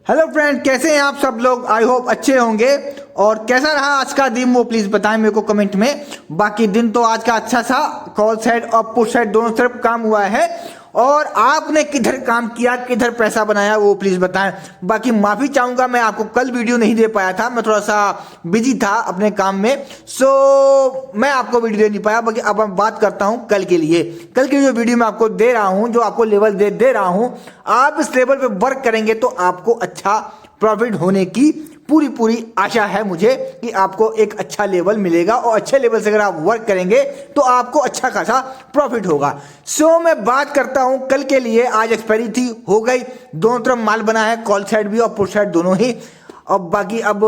Hello friend, कैसे हैं आप सब लोग। आई होप अच्छे होंगे। और कैसा रहा आज का दिन वो प्लीज़ बताएं मेरे को कमेंट में। बाकी दिन तो आज का अच्छा सा, कॉल साइड और पुश साइड दोनों तरफ काम हुआ है। और आपने किधर काम किया, किधर पैसा बनाया वो प्लीज़ बताएं। बाकी माफ़ी चाहूँगा, मैं आपको कल वीडियो नहीं दे पाया था, मैं थोड़ा सा बिजी था अपने काम में। सो मैं आपको वीडियो दे नहीं पाया। बाकी अब मैं बात करता हूँ कल के लिए। कल की जो वीडियो मैं आपको दे रहा हूँ, जो आपको लेवल दे रहा हूँ, आप इस लेवल पे वर्क करेंगे तो आपको अच्छा प्रॉफिट होने की पूरी आशा है मुझे कि आपको एक अच्छा लेवल मिलेगा। और अच्छे लेवल से अगर आप वर्क करेंगे तो आपको अच्छा खासा प्रॉफिट होगा। सो मैं बात करता हूं कल के लिए। आज एक्सपायरी थी, हो गई, दोनों तरफ माल बना है, कॉल साइड भी और पुट साइड दोनों ही। अब बाकी अब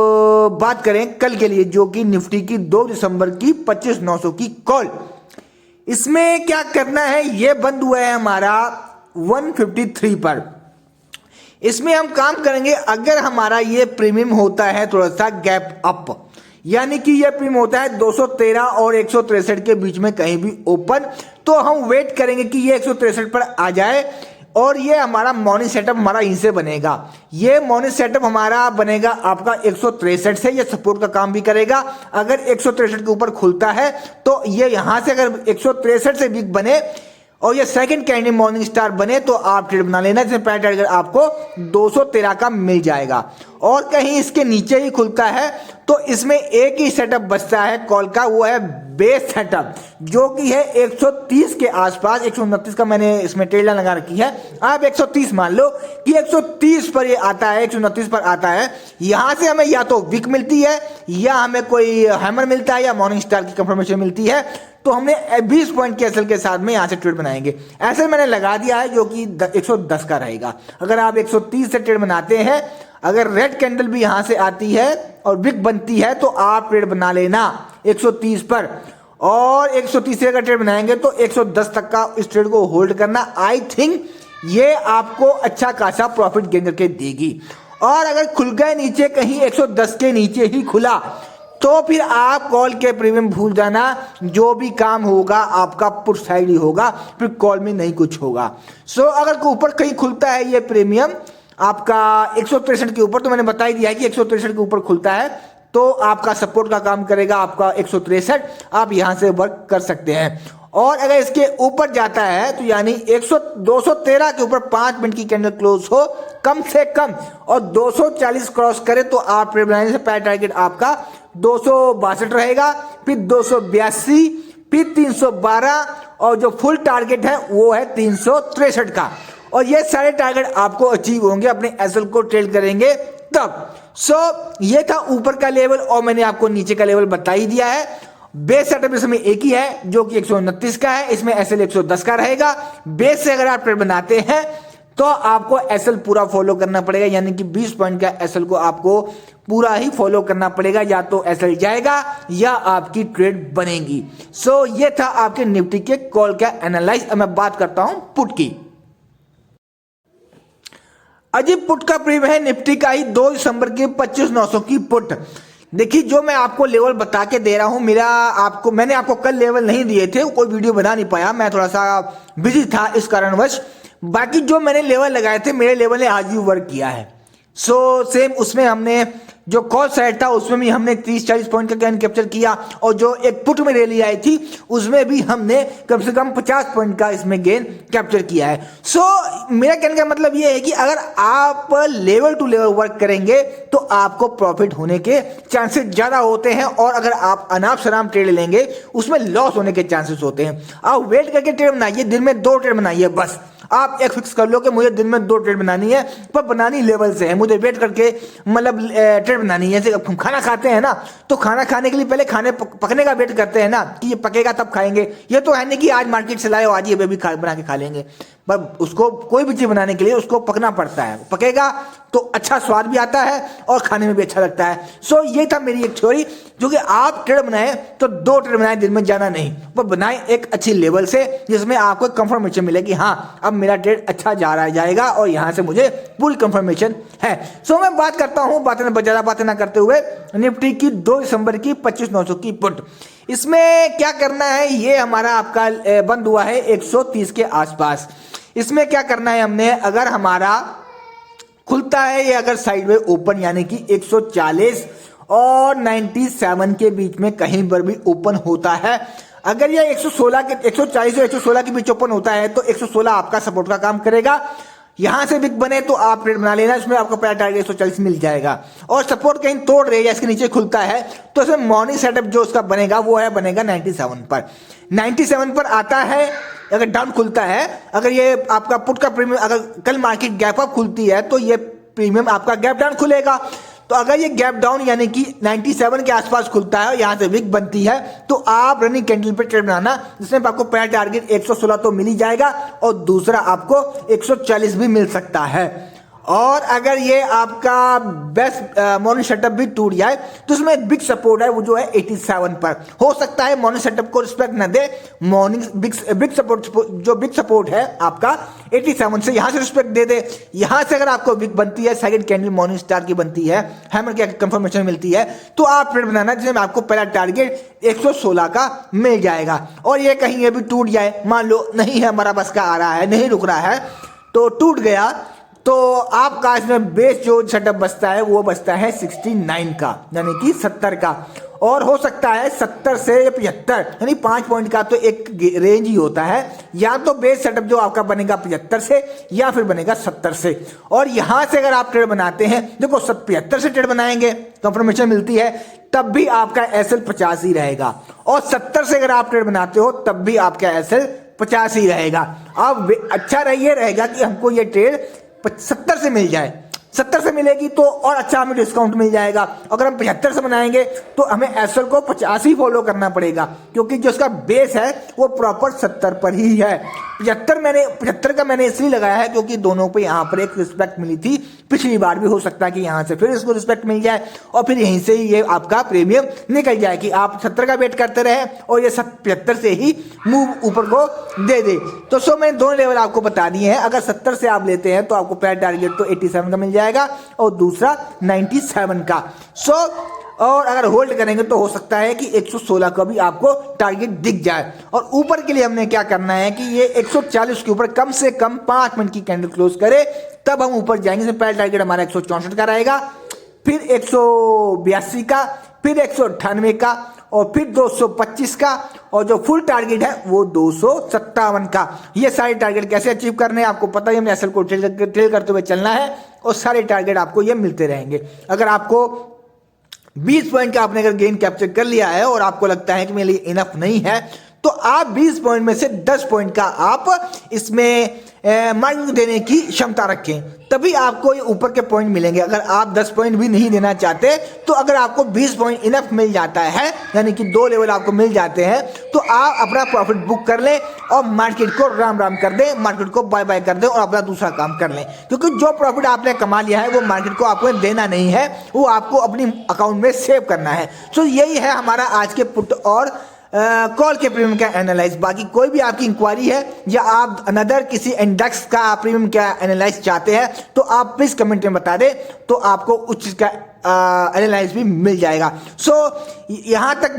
बात करें कल के लिए, जो कि निफ्टी की 2 दिसंबर की 25,900 की कॉल। इसमें क्या करना है, ये बंद हुआ है हमारा 153 पर। इसमें हम काम करेंगे, अगर हमारा ये प्रीमियम होता है थोड़ा सा गैप अप, यानी कि ये प्रीमियम होता है 213 और 163 के बीच में कहीं भी ओपन, तो हम वेट करेंगे कि ये 163 पर आ जाए। और ये हमारा मॉर्निंग सेटअप हमारा यहीं से बनेगा। ये मॉर्निंग सेटअप हमारा बनेगा आपका 163 से। ये सपोर्ट का काम भी करेगा। अगर 163 के ऊपर खुलता है तो ये यहां से अगर 163 से वीक बने और ये सेकंड कैंडल मॉर्निंग स्टार बने तो आप ट्रेड बना लेना। इसमें प्राइस टारगेट आपको 213 का मिल जाएगा। और कहीं इसके नीचे ही खुलता है तो इसमें एक ही सेटअप बचता है कॉल का, वो है बेस सेटअप, जो कि है 130 के आसपास। 129 का मैंने इसमें ट्रेड लाइन लगा रखी है, आप 130 मान लो कि 130 पर ये आता है, 129 पर आता है। यहां से हमें या तो विक मिलती है या हमें कोई हैमर मिलता है या मॉर्निंग स्टार की कंफर्मेशन मिलती है, तो हमने 20 पॉइंट के एसएल के साथ में यहां से ट्रेड बनाएंगे। एसएल मैंने लगा दिया है जो कि 110 का रहेगा। अगर आप 130 से ट्रेड बनाते हैं, अगर रेड कैंडल भी यहां से आती है और विक बनती है तो आप ट्रेड बना लेना 130 पर। और 130 से अगर ट्रेड बनाएंगे तो 110 तक का इस ट्रेड को होल्ड करना। आई थिंक ये आपको अच्छा खासा प्रॉफिट गेन करके देगी। और अगर खुल गए नीचे, कहीं 110 के नीचे ही खुला, तो फिर आप कॉल के प्रीमियम भूल जाना। जो भी काम होगा आपका पुट साइड ही होगा, फिर कॉल में नहीं कुछ होगा। सो अगर ऊपर कहीं खुलता है ये प्रीमियम आपका 163 के ऊपर, तो मैंने बता ही दिया है कि 163 के ऊपर खुलता है तो आपका सपोर्ट का काम करेगा आपका 163। आप यहां से वर्क कर सकते हैं। और अगर इसके ऊपर जाता है तो यानी 213 के ऊपर 5 मिनट की कैंडल क्लोज हो कम से कम और 240 क्रॉस करे तो आप ट्रेड बनाने से पहले टारगेट आपका 262 रहेगा, फिर 282, फिर 312 और जो फुल टारगेट है वो है 363 का। और ये सारे टारगेट आपको अचीव होंगे अपने एसएल को ट्रेड करेंगे तब। सो ये था ऊपर का लेवल और मैंने आपको नीचे का लेवल बता ही दिया है। बेस सेटअप इसमें एक ही है जो कि 129 का है, इसमें एसएल 110 का रहेगा। बेस से अगर आप ट्रेड बनाते हैं तो आपको एसएल पूरा फॉलो करना पड़ेगा, यानी कि 20 पॉइंट का एसएल को आपको पूरा ही फॉलो करना पड़ेगा, या तो एसएल जाएगा या आपकी ट्रेड बनेगी। सो ये था आपके निफ्टी के कॉल का एनालाइज। अब मैं बात करता हूं पुट की। अजीब पुट का प्रीमियम है निफ्टी का ही 2 दिसंबर की 25,900 की पुट। देखिए, जो मैं आपको लेवल बता के दे रहा हूं, मैंने आपको कल लेवल नहीं दिए थे, कोई वीडियो बना नहीं पाया, मैं थोड़ा सा बिजी था इस कारणवश। बाकी जो मैंने लेवल लगाए थे, मेरे लेवल ने आज भी वर्क किया है। सो सेम उसमें हमने जो कॉल साइड था उसमें भी हमने 30-40 पॉइंट का गेन कैप्चर किया। और जो एक पुट में रैली आई थी उसमें भी हमने कम से कम 50 पॉइंट का इसमें गेन कैप्चर किया है। सो मेरा कहने का मतलब ये है कि अगर आप लेवल टू लेवल वर्क करेंगे तो आपको प्रॉफिट होने के चांसेस ज्यादा होते हैं। और अगर आप अनाप शनाप ट्रेड लेंगे उसमें लॉस होने के चांसेस होते हैं। आप वेट करके ट्रेड बनाइए, दिन में 2 ट्रेड बनाइए बस। आप एक फिक्स कर लो कि मुझे दिन में 2 ट्रेड बनानी है, पर बनानी लेवल से है, मुझे वेट करके मतलब ट्रेड बनानी है। जैसे हम खाना खाते हैं ना, तो खाना खाने के लिए पहले खाने पकने का वेट करते हैं ना कि ये पकेगा तब खाएंगे। ये तो है नहीं कि आज मार्केट से लाए आज ये भी बना के खा लेंगे, पर उसको कोई भी चीज बनाने के लिए उसको पकना पड़ता है। पकेगा तो अच्छा स्वाद भी आता है और खाने में भी अच्छा लगता है। सो ये था मेरी एक थ्योरी, जो कि आप ट्रेड बनाए तो 2 ट्रेड बनाए, दिन में जाना नहीं, पर बनाए एक अच्छी लेवल से जिसमें आपको कंफर्मेशन मिले कि हाँ अब मेरा ट्रेड अच्छा जाएगा और यहां से मुझे पूरी कंफर्मेशन है। सो मैं बात करता हूं, ज्यादा बातें ना करते हुए, निफ्टी की 2 दिसंबर की 25,900 की पुट। इसमें क्या करना है, ये हमारा आपका बंद हुआ है 130 के आसपास। इसमें क्या करना है हमने, अगर हमारा खुलता है ये अगर साइडवेज ओपन यानी कि 140 और 97 के बीच में कहीं पर भी ओपन होता है। अगर ये 116 के 140 और 116 के बीच ओपन होता है तो 116 आपका सपोर्ट का काम करेगा। यहां से बिग बने तो आप ट्रेड बना लेना, इसमें आपको पहला टारगेट 140 मिल जाएगा। और सपोर्ट कहीं तोड़ रही है, इसके नीचे खुलता है तो इसमें मॉर्निंग सेटअप जो उसका बनेगा वो है बनेगा 97 पर। 97 पर आता है अगर डाउन खुलता है, अगर ये आपका पुट का प्रीमियम अगर कल मार्केट गैप अप खुलती है तो ये प्रीमियम आपका गैप डाउन खुलेगा। तो अगर ये गैप डाउन यानी कि 97 के आसपास खुलता है और यहां से विक बनती है तो आप रनिंग कैंडल पे ट्रेड बनाना, जिसमें आपको पहला टारगेट 116 तो मिल ही जाएगा और दूसरा आपको 140 भी मिल सकता है। और अगर ये आपका बेस्ट मॉर्निंग सेटअप भी टूट जाए तो उसमें एक बिग सपोर्ट है वो जो है 87 पर। हो सकता है मॉर्निंग सेटअप को रिस्पेक्ट न दे, मॉर्निंग बिग सपोर्ट जो बिग सपोर्ट है आपका 87 से यहां से रिस्पेक्ट दे दे। यहां से अगर आपको बिग बनती है, सेकंड कैंडल मॉर्निंग स्टार की बनती है, हैमर की कंफर्मेशन मिलती है तो आप ट्रेड बनाना, जिसमें आपको पहला टारगेट 116 का मिल जाएगा। और ये कहीं ये भी टूट जाए, मान लो नहीं है हमारा बस का आ रहा है, नहीं रुक रहा है तो टूट गया, तो आपका इसमें बेस जो सेटअप बचता है वो बचता है 69 का यानी कि 70 का। और हो सकता है 70 से 75 यानी 5 पॉइंट का तो एक रेंज ही होता है, या तो बेस सेटअप जो आपका बनेगा 75 से या फिर बनेगा 70 से। और यहां से अगर आप ट्रेड बनाते हैं, देखो 75 से ट्रेड बनाएंगे कंफर्मेशन मिलती है तब भी आपका एसएल 50 ही रहेगा, और 70 से अगर आप ट्रेड बनाते हो तब भी आपका एसएल 50 ही रहेगा। अब अच्छा ये रहेगा कि हमको ये ट्रेड 70 से मिल जाए, 70 से मिलेगी तो और अच्छा हमें डिस्काउंट मिल जाएगा। अगर हम 75 से बनाएंगे तो हमें एसएल को 50 ही फॉलो करना पड़ेगा, क्योंकि जो उसका बेस है वो प्रॉपर 70 पर ही है। 75 का मैंने इसलिए लगाया है क्योंकि दोनों पे यहाँ पर एक रिस्पेक्ट मिली थी पिछली बार भी, हो सकता है कि यहाँ से फिर इसको रिस्पेक्ट मिल जाए और फिर यहीं से ही ये आपका प्रीमियम निकल जाए कि आप 70 का वेट करते रहे और ये 75 से ही मूव ऊपर को दे दे। तो सो मैंने दोनों लेवल आपको बता दिए हैं। अगर 70 से आप लेते हैं तो आपको पहला टारगेट तो 87 का मिल जाएगा और दूसरा 97 का। और अगर होल्ड करेंगे तो हो सकता है कि 116 का भी आपको टारगेट दिख जाए। और ऊपर के लिए हमने क्या करना है कि ये 140 के ऊपर कम से कम 5 मिनट की कैंडल क्लोज करे तब हम ऊपर जाएंगे। पहला टारगेट हमारा 164 का रहेगा, फिर 182 का, फिर 198 का और फिर 225 का, और जो फुल टारगेट है वो 257 का। ये सारे टारगेट कैसे अचीव करने हैं आपको पता ही, हमने एसएल को ट्रेल करते हुए चलना है और सारे टारगेट आपको ये मिलते रहेंगे। अगर आपको 20 पॉइंट का आपने अगर गेन कैप्चर कर लिया है और आपको लगता है कि मेरे लिए इनफ नहीं है तो आप 20 पॉइंट में से 10 पॉइंट का आप इसमें मार्जिन देने की क्षमता रखें, तभी आपको ये ऊपर के पॉइंट मिलेंगे। अगर आप 10 पॉइंट भी नहीं देना चाहते तो अगर आपको 20 पॉइंट इनफ मिल जाता है यानी कि 2 लेवल आपको मिल जाते हैं तो आप अपना प्रॉफिट बुक कर लें और मार्केट को राम राम कर दें, मार्केट को बाय बाय कर दें और अपना दूसरा काम कर लें। क्योंकि जो प्रॉफिट आपने कमा लिया है वो मार्केट को आपको देना नहीं है, वो आपको अपनी अकाउंट में सेव करना है। सो यही है हमारा आज के पुट और कॉल के प्रीमियम का एनालाइज। बाकी कोई भी आपकी इंक्वायरी है या आप अनदर किसी इंडेक्स का प्रीमियम का एनालाइज चाहते हैं तो आप प्लीज कमेंट में बता दें, तो आपको उस चीज का एनालाइज भी मिल जाएगा। सो यहाँ तक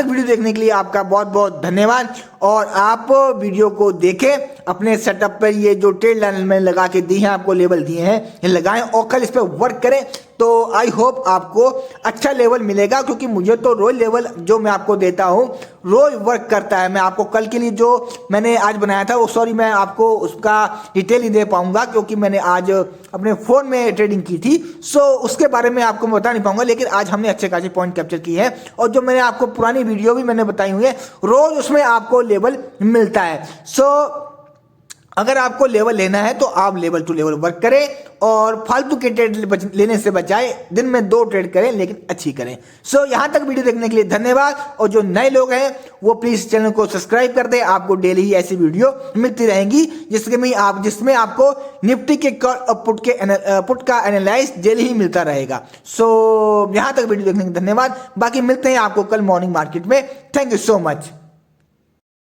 वीडियो देखने के लिए आपका बहुत बहुत धन्यवाद। और आप वीडियो को देखें, अपने सेटअप पर ये जो ट्रेड लाइन में लगा के दी हैं, आपको लेवल दिए हैं, ये लगाएं और कल इस पर वर्क करें तो आई होप आपको अच्छा लेवल मिलेगा। क्योंकि मुझे तो रोज लेवल जो मैं आपको देता हूँ रोज वर्क करता है। मैं आपको कल के लिए जो मैंने आज बनाया था वो सॉरी मैं आपको उसका डिटेल नहीं दे पाऊंगा क्योंकि मैंने आज अपने फ़ोन में ट्रेडिंग की थी, सो उसके बारे में आपको मैं बता नहीं पाऊंगा। लेकिन आज हमने अच्छे खासे पॉइंट कैप्चर किए हैं और जो मैंने आपको पुरानी वीडियो भी मैंने बताई हुई है, रोज उसमें आपको लेवल मिलता है। सो अगर आपको लेवल लेना है तो आप लेवल टू लेवल वर्क करें और फालतू के ट्रेड लेने से बचाए, दिन में 2 ट्रेड करें लेकिन अच्छी करें। सो यहाँ तक वीडियो देखने के लिए धन्यवाद। और जो नए लोग हैं वो प्लीज चैनल को सब्सक्राइब कर दें, आपको डेली ही ऐसी वीडियो मिलती रहेंगी जिसमें आपको निफ्टी के पुट का एनालाइज डेली ही मिलता रहेगा। सो यहाँ तक वीडियो देखने के लिए धन्यवाद। बाकी मिलते हैं आपको कल मॉर्निंग मार्केट में। Thank you so much.